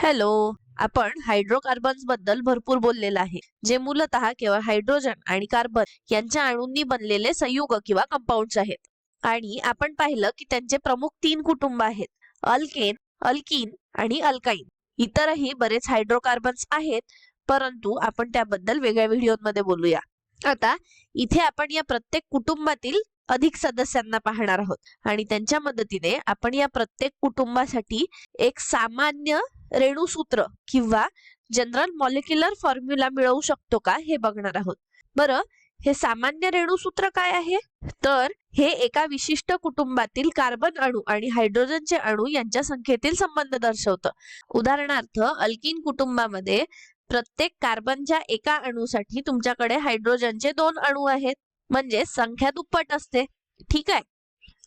Hello. आपण hydrocarbons बद्दल भरपूर बोललेलं आहे, जे मूलतः केवळ हायड्रोजन आणि कार्बन यांच्या अणूंनी बनलेले संयुग किंवा कंपाऊंड्स आहेत. आणि आपण पाहिलं की त्यांचे प्रमुख 3 कुटुंब आहेत: अल्केन, अल्कीन आणि अल्काइन. इतरही बरेच हायड्रोकार्बन्स आहेत, परंतु आपण त्याबद्दल वेगळ्या व्हिडिओमध्ये बोलूया. आता इथे आपण या प्रत्येक कुटुंबातील अधिक सदस्यांना पाहणार आहोत आणि त्यांच्या मदतीने आपण या प्रत्येक कुटुंबासाठी एक सामान्य रेणुसूत्र किंवा जनरल मॉलिक्युलर फॉर्म्युला मिळवू शकतो का हे बघणार आहोत. बरं, हे सामान्य रेणुसूत्र काय आहे? तर हे एका विशिष्ट कुटुंबातील कार्बन अणू आणि हायड्रोजनचे अणू यांच्या संख्येतील संबंध दर्शवतं. उदाहरणार्थ, अल्कीन कुटुंबामध्ये प्रत्येक कार्बनच्या एका अणूसाठी तुमच्याकडे हायड्रोजनचे 2 अणू आहेत, म्हणजे संख्या दुप्पट असते. ठीक आहे,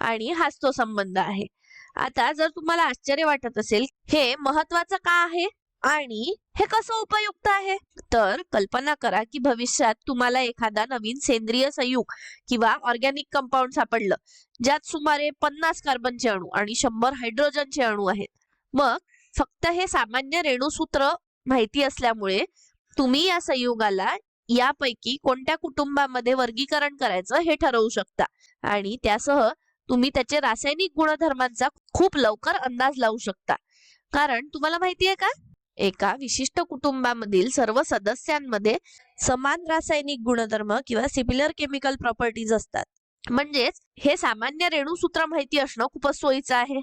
आणि हाच तो संबंध आहे. आता जर तुम्हाला आश्चर्य वाटत असेल हे महत्वाचं का आहे आणि हे कसं उपयुक्त आहे, तर कल्पना करा की भविष्यात तुम्हाला एखादा नवीन सेंद्रिय संयुग किंवा ऑर्गॅनिक कंपाऊंड सापडलं, ज्यात सुमारे 50 कार्बनचे अणू आणि 100 हायड्रोजनचे अणू आहेत. मग फक्त हे सामान्य रेणुसूत्र माहिती असल्यामुळे तुम्ही या संयुगाला यापैकी कोणत्या कुटुंबामध्ये वर्गीकरण करायचं हे ठरवू शकता आणि त्यासह तुम्ही त्याचे रासायनिक गुणधर्मांचा खूप लवकर अंदाज लावू शकता. कारण तुम्हाला माहिती आहे का, एका विशिष्ट कुटुंबामधील सर्व सदस्यांमध्ये समान रासायनिक गुणधर्म किंवा सिमिलर केमिकल प्रॉपर्टीज असतात. म्हणजेच हे सामान्य रेणुसूत्र माहिती असणं खूपच सोयीचं आहे.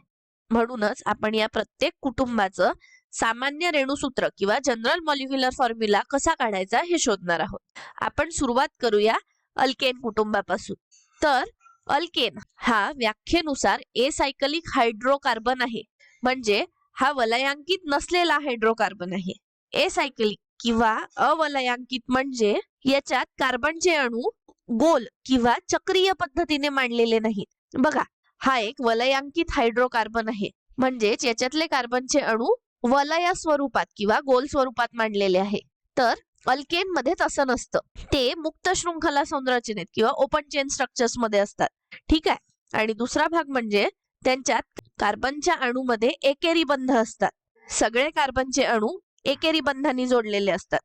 म्हणूनच आपण या प्रत्येक कुटुंबाचं सामान्य रेणुसूत्र किंवा जनरल मॉलिक्युलर फॉर्म्युला कसा काढायचा हे शोधणार आहोत. आपण सुरुवात करूया अल्केन कुटुंबापासून. तर अल्केन हा व्याख्येनुसार एसायकलिक हायड्रोकार्बन आहे, म्हणजे हा वलयांकित नसलेला हायड्रोकार्बन आहे. एसायकलिक किंवा अवलयांकित म्हणजे याच्यात कार्बनचे अणू गोल किंवा चक्रीय पद्धतीने मांडलेले नाहीत. बघा, हा एक वलयांकित हायड्रोकार्बन आहे, म्हणजेच याच्यातले कार्बनचे अणू वलय स्वरूपात किंवा गोल स्वरूपात मांडलेले आहे. तर अल्केन मध्ये तसं नसतं, ते मुक्त शृंखला संरचनेत किंवा ओपन चेन स्ट्रक्चर्स मध्ये असतात. ठीक आहे, आणि दुसरा भाग म्हणजे त्यांच्यात कार्बनच्या अणूमध्ये एकेरी बंध असतात. सगळे कार्बनचे अणू एकेरी बंधांनी जोडलेले असतात.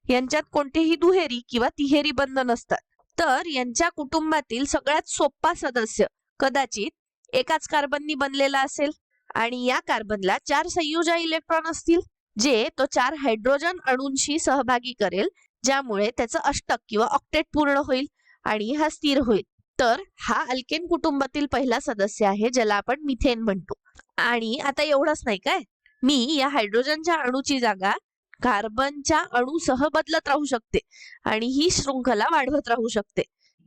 यांच्यात कोणतेही दुहेरी किंवा तिहेरी बंध नसतात. तर यांच्या कुटुंबातील सगळ्यात सोपा सदस्य कदाचित एकाच कार्बननी बनलेला असेल आणि या कार्बनला 4 संयोजी इलेक्ट्रॉन असतील, जे तो 4 हायड्रोजन अणूंशी सहभागी करेल, ज्यामुळे त्याचं अष्टक किंवा ऑक्टेट पूर्ण होईल आणि हा स्थिर होईल. तर हा अल्केन कुटुंबातील पहिला सदस्य आहे, ज्याला आपण मिथेन म्हणतो. आणि आता एवढंच नाही काय, मी या हायड्रोजनच्या अणूची जागा कार्बनच्या अणूसह बदलत राहू शकते आणि ही शृंखला वाढवत राहू शकते.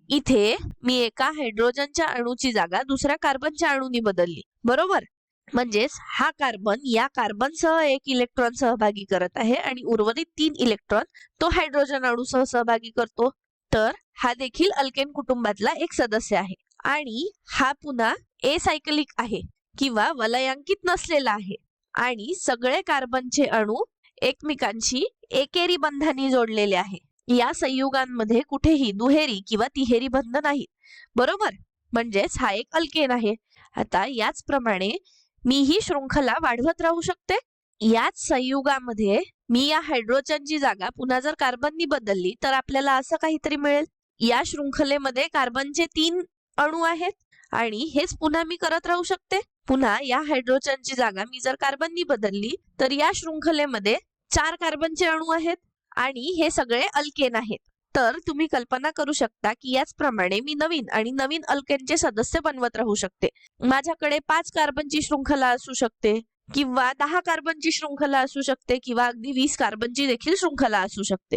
इथे मी एका हायड्रोजनच्या अणूची जागा दुसऱ्या कार्बनच्या अणूनी बदलली, बरोबर? म्हणजेच हा कार्बन या कार्बनसह 1 इलेक्ट्रॉन सहभागी करत आहे आणि उर्वरित 3 इलेक्ट्रॉन तो हायड्रोजन अणूसह सहभागी करतो. तर हा देखील अल्केन कुटुंबातला एक सदस्य आहे आणि हा पुन्हा एसायकलिक आहे किंवा वलयांकित नसलेला आहे आणि सगळे कार्बनचे अणू एकमेकांशी एकेरी बंधांनी जोडलेले आहे. या संयुगांमध्ये कुठेही दुहेरी किंवा तिहेरी बंध नाहीत, बरोबर? म्हणजेच हा एक अल्केन आहे. आता याचप्रमाणे मी ही शृंखला वाढवत राहू शकते. याच संयुगामध्ये मी या हायड्रोजनची जागा पुन्हा जर कार्बननी बदलली तर आपल्याला असं काहीतरी मिळेल. या शृंखलेमध्ये कार्बनचे 3 अणू आहेत आणि हेच पुन्हा मी करत राहू शकते. पुन्हा या हायड्रोजनची जागा मी जर कार्बननी बदलली तर या शृंखलेमध्ये 4 कार्बनचे अणू आहेत आणि हे सगळे अल्केन आहेत. तर तुम्ही कल्पना करू शकता की याचप्रमाणे मी नवीन अल्केनचे सदस्य बनवत राहू शकते. माझ्याकडे 5 कार्बनची शृंखला असू शकते किंवा 10 कार्बनची शृंखला असू शकते किंवा अगदी 20 कार्बनची देखील शृंखला असू शकते.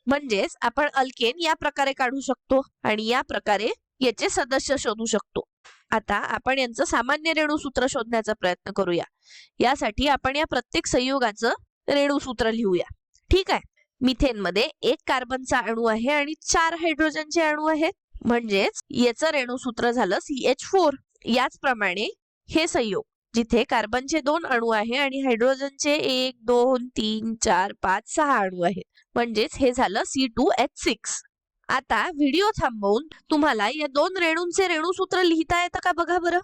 म्हणजेच आपण अल्केन या प्रकारे काढू शकतो आणि या प्रकारे याचे सदस्य शोधू शकतो. आता आपण यांचं सामान्य रेणुसूत्र शोधण्याचा प्रयत्न करूया. यासाठी आपण या प्रत्येक संयुगाचं रेणुसूत्र लिहूया. ठीक आहे, मिथेन मध्ये 1 कार्बनचा अणू आहे आणि 4 हायड्रोजनचे अणू आहेत, म्हणजेच याचं रेणुसूत्र झालं CH4. याचप्रमाणे हे संयुग जिथे कार्बनचे 2 अणू आहे आणि हायड्रोजनचे 1 2 3 4 5 6 अणू आहेत, म्हणजेच हे झालं C2H6. आता व्हिडिओ थांबवून तुम्हाला या 2 रेणूंचे रेणुसूत्र लिहिता येतं का बघा बरं.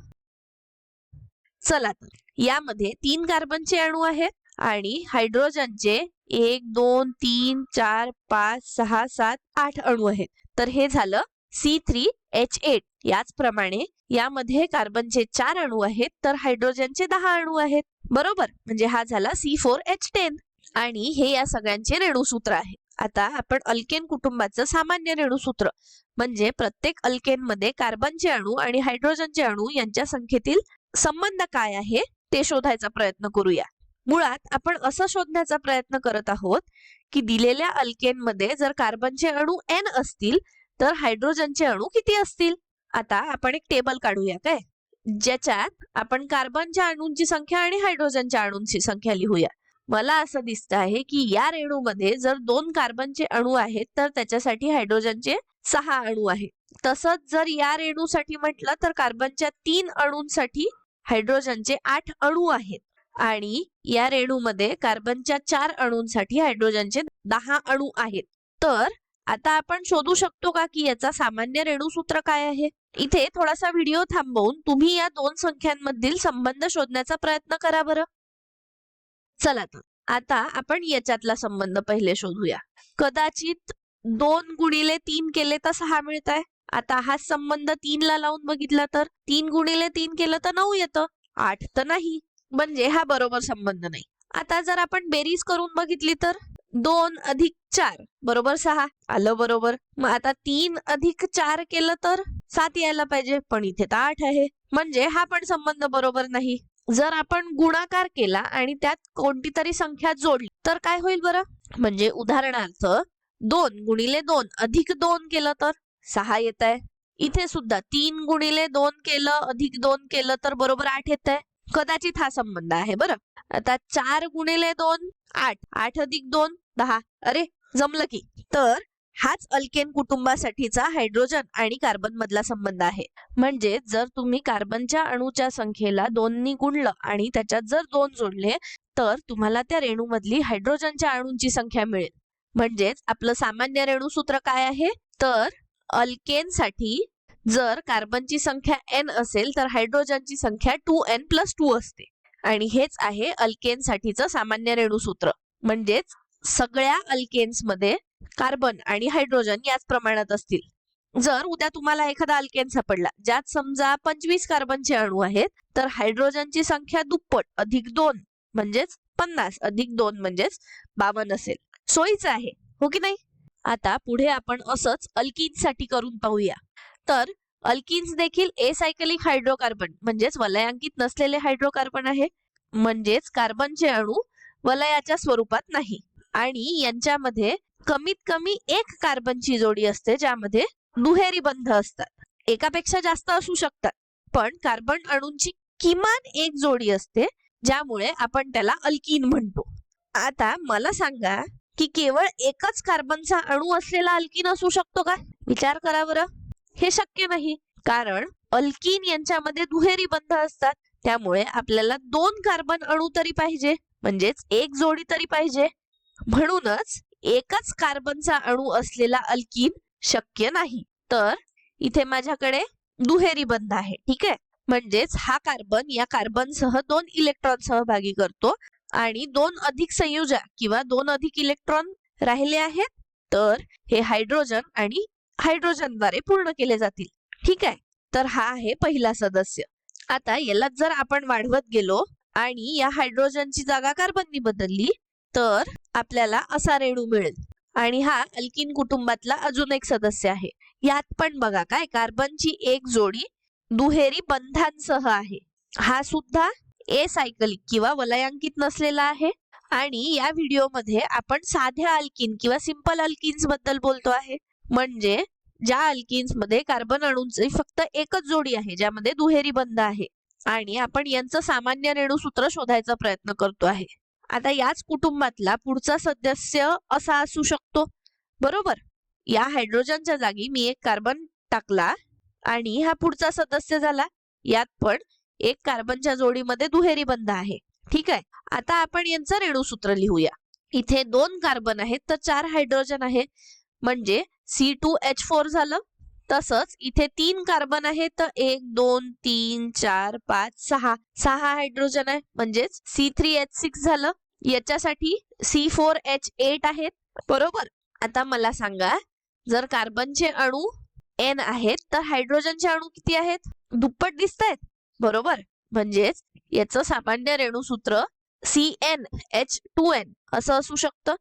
चला, तर यामध्ये 3 कार्बनचे अणू आहेत आणि हायड्रोजनचे 1 2 3 4 5 6 7 8 अणू आहेत. तर हे झालं C3H8. याचप्रमाणे यामध्ये कार्बनचे 4 अणू आहेत तर हायड्रोजनचे 10 अणू आहेत. बरोबर, म्हणजे हा झाला C4H10 आणि हे या सगळ्यांचे रेणूसूत्र आहे. आता आपण अल्केन कुटुंबाचं सामान्य रेणूसूत्र म्हणजे प्रत्येक अल्केन मध्ये कार्बनचे अणू आणि हायड्रोजनचे अणू यांच्या संख्येतील संबंध काय आहे ते शोधायचा प्रयत्न करूया. मुळात आपण असं शोधण्याचा प्रयत्न करत आहोत की दिलेल्या अल्केन मध्ये जर कार्बनचे अणू n असतील तर हायड्रोजनचे अणू किती असतील. आता आपण एक टेबल काढूया काय, ज्याच्यात आपण कार्बनच्या अणूंची संख्या आणि हायड्रोजनच्या अणूंची संख्या लिहूया. मला असं दिसतं आहे की या रेणूमध्ये जर 2 कार्बनचे अणू आहेत तर त्याच्यासाठी हायड्रोजनचे 6 अणू आहेत. तसंच जर या रेणूसाठी म्हटलं तर कार्बनच्या 3 अणूंसाठी हायड्रोजनचे 8 अणू आहेत आणि या रेणूमध्ये कार्बनच्या 4 अणूंसाठी हायड्रोजनचे 10 अणू आहेत. तर आता आपण शोधू शकतो का की याचा सामान्य रेणूसूत्र काय आहे. इथे थोडासा व्हिडिओ थांबवून तुम्ही या दोन संख्यांमधील संबंध शोधण्याचा प्रयत्न करा बरं. चला तर आता आपण याच्यातला संबंध पहिले शोधूया. कदाचित 2 गुणिले 3 केले तर 6 मिळताय. आता हा संबंध 3 ला लावून बघितला तर 3 गुणिले 3 केलं तर 9 येतं, 8 तर नाही, म्हणजे हा बरोबर संबंध नाही. आता जर आपण बेरीज करून बघितली तर 2 अधिक 4 बरोबर 6 आलं बरोबर. मग आता 3 अधिक 4 केलं तर 7 यायला पाहिजे, पण इथे तर 8 आहे, म्हणजे हा पण संबंध बरोबर नाही. जर आपण गुणाकार केला आणि त्यात कोणती तरी संख्या जोडली तर काय होईल बरं. म्हणजे उदाहरणार्थ 2 गुणिले 2 अधिक 2 केलं तर 6 येत आहे. इथे सुद्धा 3 गुणिले 2 केलं अधिक 2 केलं तर बरोबर 8 येत आहे. कदाचित हा संबंध आहे बरं. आता 4 गुणिले 2 8, 8 अधिक 2 10. अरे जमलं की. तर हाच अल्केन कुटुंबासाठीचा हायड्रोजन आणि कार्बन मधला संबंध आहे. म्हणजे जर तुम्ही कार्बनच्या अणूच्या संख्येला 2 नी गुणलं आणि त्याच्यात जर 2 जोडले तर तुम्हाला त्या रेणूमधली हायड्रोजनच्या अणूंची संख्या मिळेल. म्हणजेच आपलं सामान्य रेणूसूत्र काय आहे तर अल्केन साठी जर कार्बनची संख्या n असेल तर हायड्रोजनची संख्या 2n+2 असते आणि हेच आहे अल्केन साठीचं सामान्य रेणूसूत्र. म्हणजेच सगळ्या अल्केन्स मध्ये कार्बन आणि हायड्रोजन याच प्रमाणात असतील. जर उद्या तुम्हाला एखादा अल्केन सापडला ज्यात समजा 25 कार्बनचे अणू आहेत तर हायड्रोजनची संख्या दुप्पट अधिक 2 म्हणजेच 50 अधिक 2 म्हणजेच 52 असेल. सोयीचं आहे हो की नाही. आता पुढे आपण असंच अल्कीन्स साठी करून पाहूया. तर अल्कीन्स देखील एसायक्लिक हायड्रोकार्बन म्हणजेच वलयांकित नसलेले हायड्रोकार्बन आहे. म्हणजेच कार्बनचे अणू वलयाच्या स्वरूपात नाही आणि यांच्यामध्ये कमीत कमी एक कार्बनची जोडी असते ज्यामध्ये दुहेरी बंध असतात. एकापेक्षा जास्त असू शकतात पण कार्बन अणूंची किमान एक जोडी असते ज्यामुळे आपण त्याला अल्कीन म्हणतो. आता मला सांगा की केवळ एकच कार्बनचा अणू असलेला अल्कीन असू शकतो का. विचार करा बरं. हे शक्य नाही, कारण अल्कीन यांच्यामध्ये दुहेरी बंध असतात. त्यामुळे आपल्याला 2 कार्बन अणू तरी पाहिजे, म्हणजेच एक जोडी तरी पाहिजे. म्हणूनच एकच कार्बनचा अणू असलेला अल्कीन शक्य नाही. तर इथे माझ्याकडे दुहेरी बंध आहे, ठीक आहे. म्हणजेच हा कार्बन या कार्बन सह 2 इलेक्ट्रॉन सहभागी करतो आणि 2 अधिक संयोजक किंवा 2 अधिक इलेक्ट्रॉन राहिले आहेत तर हे हायड्रोजन आणि हायड्रोजनद्वारे पूर्ण केले जातील, ठीक आहे. तर हा आहे पहिला सदस्य. आता याला जर आपण वाढवत गेलो आणि या हायड्रोजनची जागा कार्बननी बदलली तर आपल्याला असा रेणू मिळेल आणि हा अल्कीन कुटुंबातला अजून एक सदस्य आहे. यात पण बघा काय कार्बनची एक जोडी दुहेरी बंधांसह आहे. हा सुद्धा एसायक्लिक किंवा वलयांकित नसलेला आहे आणि या व्हिडिओ मध्ये आपण साध्या अल्कीन किंवा सिंपल अल्कीन्स बद्दल बोलतो आहे. म्हणजे ज्या अल्कीन्स मध्ये कार्बन अणूंची फक्त एकच जोडी आहे ज्यामध्ये दुहेरी बंध आहे आणि आपण यांचं सामान्य रेणूसूत्र शोधायचा प्रयत्न करतो आहे. आता याच कुटुंबातला पुढचा सदस्य असा असू शकतो बरोबर. या हायड्रोजनच्या जागी मी एक कार्बन टाकला आणि हा पुढचा सदस्य झाला. यात पण एक कार्बनच्या जोडीमध्ये दुहेरी बंध आहे, ठीक आहे. आता आपण यांचं रेणूसूत्र लिहूया. इथे 2 कार्बन आहेत तर 4 हायड्रोजन आहे म्हणजे C2H4 झालं. तसंच इथे 3 कार्बन आहे तर 1 2 3 4 5 6 हायड्रोजन आहे म्हणजेच C3H6 झालं. याच्यासाठी C4H8 आहेत, बरोबर. आता मला सांगा, जर कार्बनचे अणू N आहेत तर हायड्रोजनचे अणू किती आहेत? दुप्पट दिसतायत, बरोबर. म्हणजेच याचं सामान्य रेणूसूत्र CnH2n असं असू शकतं.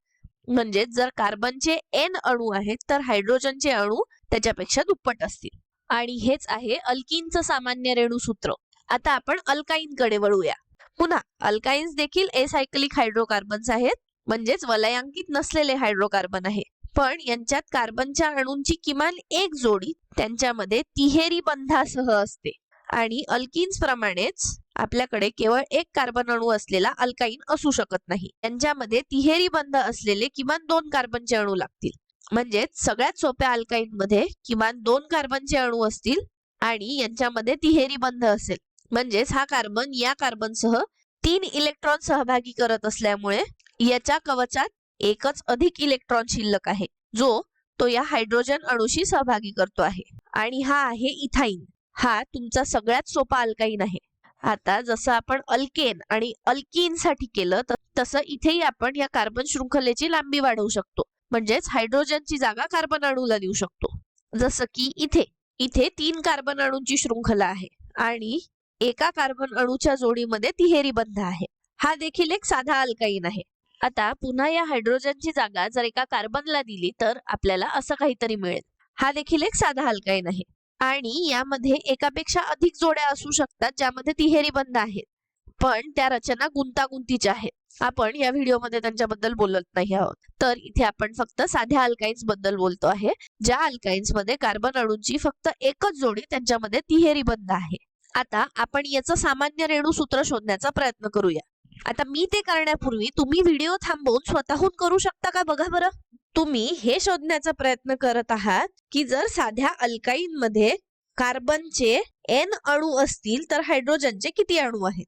म्हणजे जर कार्बनचे N अणू आहेत तर हायड्रोजनचे अणू त्याच्यापेक्षा दुप्पट असतील. आणि हेच आहे अल्किनचं सामान्य रेणूसूत्र. आता आपण अल्काइन कडे वळूया. पुन्हा अल्काइन्स देखील एसायक्लिक हायड्रोकार्बन्स आहेत, म्हणजेच वलयांकित नसलेले हायड्रोकार्बन आहे. पण यांच्यात कार्बनच्या अणूंची किमान एक जोडी त्यांच्यामध्ये तिहेरी बंधासह असते. आणि अल्किन्स प्रमाणेच आपल्याकडे केवळ एक कार्बन अणू असलेला अल्काइन असू शकत नाही. यांच्यामध्ये तिहेरी बंध असलेले किमान 2 कार्बनचे अणू लागतील. म्हणजेच सगळ्यात सोप्या अल्काइन मध्ये किमान 2 कार्बनचे अणू असतील आणि यांच्यामध्ये तिहेरी बंध असेल. म्हणजेच हा कार्बन या कार्बनसह 3 इलेक्ट्रॉन सहभागी करत असल्यामुळे याच्या कवचात एकच अधिक इलेक्ट्रॉन शिल्लक आहे, जो तो या हायड्रोजन अणूशी सहभागी करतो आहे. आणि हा आहे इथाइन. हा तुमचा सगळ्यात सोपा अल्काइन आहे. आता जसं आपण अल्केन आणि अल्कीन साठी केलं तसं इथेही आपण या कार्बन शृंखलेची लांबी वाढवू शकतो. म्हणजेच हायड्रोजनची जागा कार्बन अणूला देऊ शकतो. जसं की इथे 3 कार्बन अणूंची शृंखला आहे आणि एका कार्बन अणूच्या जोडीमध्ये तिहेरी बंध आहे. हा देखील एक साधा अल्काइन आहे. आता पुन्हा या हायड्रोजनची जागा जर एका कार्बनला दिली तर आपल्याला असं काहीतरी मिळेल. हा देखील एक साधा अल्काइन आहे. आणि यामध्ये एकापेक्षा अधिक जोड्या असू शकतात ज्यामध्ये तिहेरी बंध आहेत, पण त्या रचना गुंतागुंतीच्या आहेत. आपण या व्हिडिओमध्ये त्यांच्याबद्दल बोलत नाही आहोत. तर इथे आपण फक्त साध्या अल्काइन्स बद्दल बोलतो आहे, ज्या अल्काइन्स मध्ये कार्बन अणूंची फक्त एकच जोडी त्यांच्यामध्ये तिहेरी बंध आहे. आता आपण याचं सामान्य रेणूसूत्र शोधण्याचा प्रयत्न करूया. आता मी ते करण्यापूर्वी तुम्ही व्हिडिओ थांबवून स्वतःहून करू शकता का बघा बरं. तुम्ही हे शोधण्याचा प्रयत्न करत आहात की जर साध्या अल्काइन मध्ये कार्बनचे N अणू असतील तर हायड्रोजनचे किती अणू आहेत.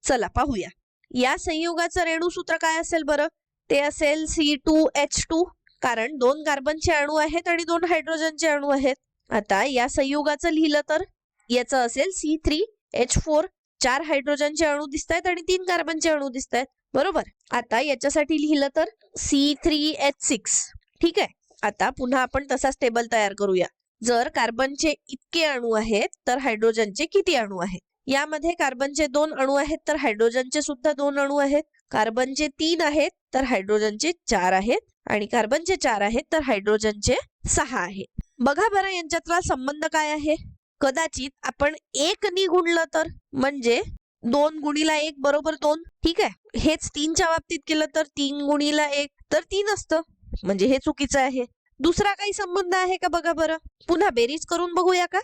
चला पाहूया. या संयुगाचं रेणूसूत्र काय असेल बरं. ते असेल C2H2, कारण 2 कार्बनचे अणू आहेत आणि 2 हायड्रोजनचे अणू आहेत. आता या संयुगाचं लिहिलं तर याचं असेल C3H4. 4 हायड्रोजनचे अणू दिसतायत आणि 3 कार्बनचे अणू दिसतायत, बरोबर. आता याच्यासाठी लिहिलं तर C3H6. ठीक आहे. आता पुन्हा आपण तसाच टेबल तयार करूया. जर कार्बनचे इतके अणू आहेत तर हायड्रोजनचे किती अणू आहेत. यामध्ये कार्बनचे 2 अणू आहेत तर हायड्रोजनचे सुद्धा 2 अणू आहेत. कार्बनचे 3 आहेत तर हायड्रोजनचे 4 आहेत आणि कार्बनचे 4 आहेत तर हायड्रोजनचे 6 आहेत. बघा बरं यांच्यातला संबंध काय आहे. कदाचित आपण 1 नी गुणलं तर, म्हणजे 2 गुणिला 1 बरोबर 2. ठीक आहे. हेच 3 च्या बाबतीत केलं तर 3 गुणिला 1 तर 3 असतं, म्हणजे हे चुकीचं आहे. दुसरा काही संबंध आहे का बघा बरं. पुन्हा बेरीज करून बघूया का.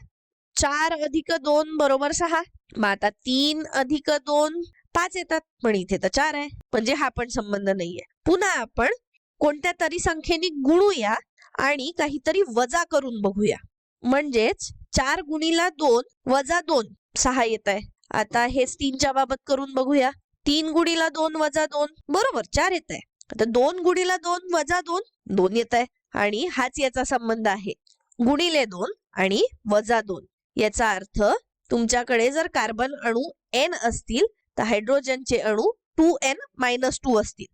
4 अधिक 2 बरोबर 6. मग आता 3 अधिक 2 5 येतात, पण इथे तर 4 आहे, म्हणजे हा पण संबंध नाहीये. पुन्हा आपण कोणत्या तरी संख्येने गुणूया आणि काहीतरी वजा करून बघूया. म्हणजेच 4 गुणिला 2 वजा 2 6 येत आहे. आता हेच 3 च्या बाबत करून बघूया. 3 गुणिला 2 वजा 2 बरोबर 4 येत आहे. आता 2 गुणिला 2 वजा 2 2 येत आहे आणि हाच याचा संबंध आहे. गुणिले 2 आणि वजा 2 याचा अर्थ तुमच्याकडे जर कार्बन अणू N असतील तर हायड्रोजनचे अणू 2N-2 असतील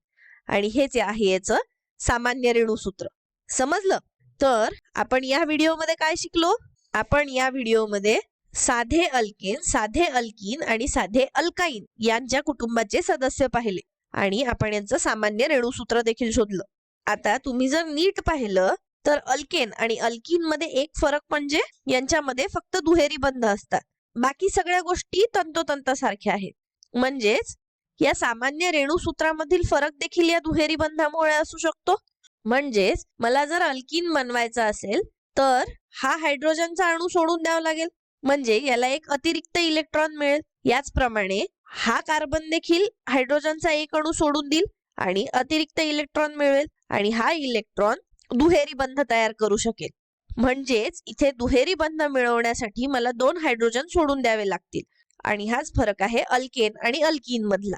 आणि हेच आहे याचं सामान्य रेणूसूत्र. समजलं. तर आपण या व्हिडिओमध्ये काय शिकलो. आपण या व्हिडिओमध्ये साधे अल्केन, साधे अल्कीन आणि साधे अल्काइन यांच्या कुटुंबाचे सदस्य पाहिले आणि आपण यांचं सामान्य रेणूसूत्र देखील शोधलं. आता तुम्ही जर नीट पाहिलं तर अल्केन आणि अल्कीन मध्ये एक फरक म्हणजे यांच्यामध्ये फक्त दुहेरी बंध असतात. बाकी सगळ्या गोष्टी तंतोतंत सारख्या आहेत. म्हणजेच या सामान्य रेणूसूत्रामधील फरक देखील या दुहेरी बंधामुळे असू शकतो. म्हणजेच मला जर अल्कीन बनवायचा असेल तर हा हायड्रोजनचा अणू सोडून द्यावा लागेल, म्हणजे याला एक अतिरिक्त इलेक्ट्रॉन मिळेल. याचप्रमाणे हा कार्बन देखील हायड्रोजनचा एक अणू सोडून देईल आणि अतिरिक्त इलेक्ट्रॉन मिळेल आणि हा इलेक्ट्रॉन दुहेरी बंध तयार करू शकेल. म्हणजेच इथे दुहेरी बंध मिळवण्यासाठी मला 2 हायड्रोजन सोडून द्यावे लागतील आणि हाच फरक आहे अल्केन आणि अल्कीन मधला.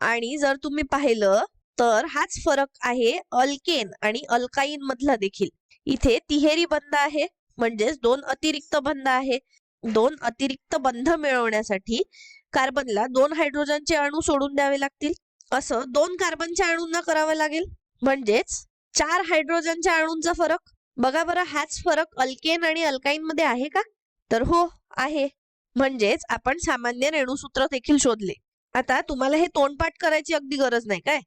आणि जर तुम्ही पाहिलं तर हाच फरक आहे अल्केन आणि अल्काइन मधला देखील. इथे तिहेरी बंध आहे, म्हणजेच 2 अतिरिक्त बंध आहे. 2 अतिरिक्त बंध मिळवण्यासाठी कार्बनला 2 हायड्रोजनचे अणू सोडून द्यावे लागतील असं 2 कार्बनच्या अणूंना करावं लागेल. म्हणजेच 4 हायड्रोजनच्या अणूंचा फरक. बघा बरं, हाच फरक अल्केन आणि अल्काइन मध्ये आहे का? तर हो, आहे. म्हणजेच आपण सामान्य रेणूसूत्र देखील शोधले. आता तुम्हाला हे तोंडपाठ करायची अगदी गरज नाही काय?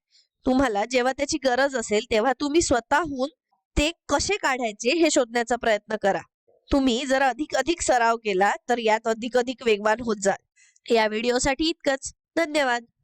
तुम्हाला जेव्हा त्याची गरज असेल तेव्हा तुम्ही स्वतःहून ते कसे काढायचे हे शोधण्याचा प्रयत्न करा. तुम्ही जर अधिक सराव केला तर यात अधिक वेगवान होत जाल. या व्हिडिओसाठी इतकंच. धन्यवाद.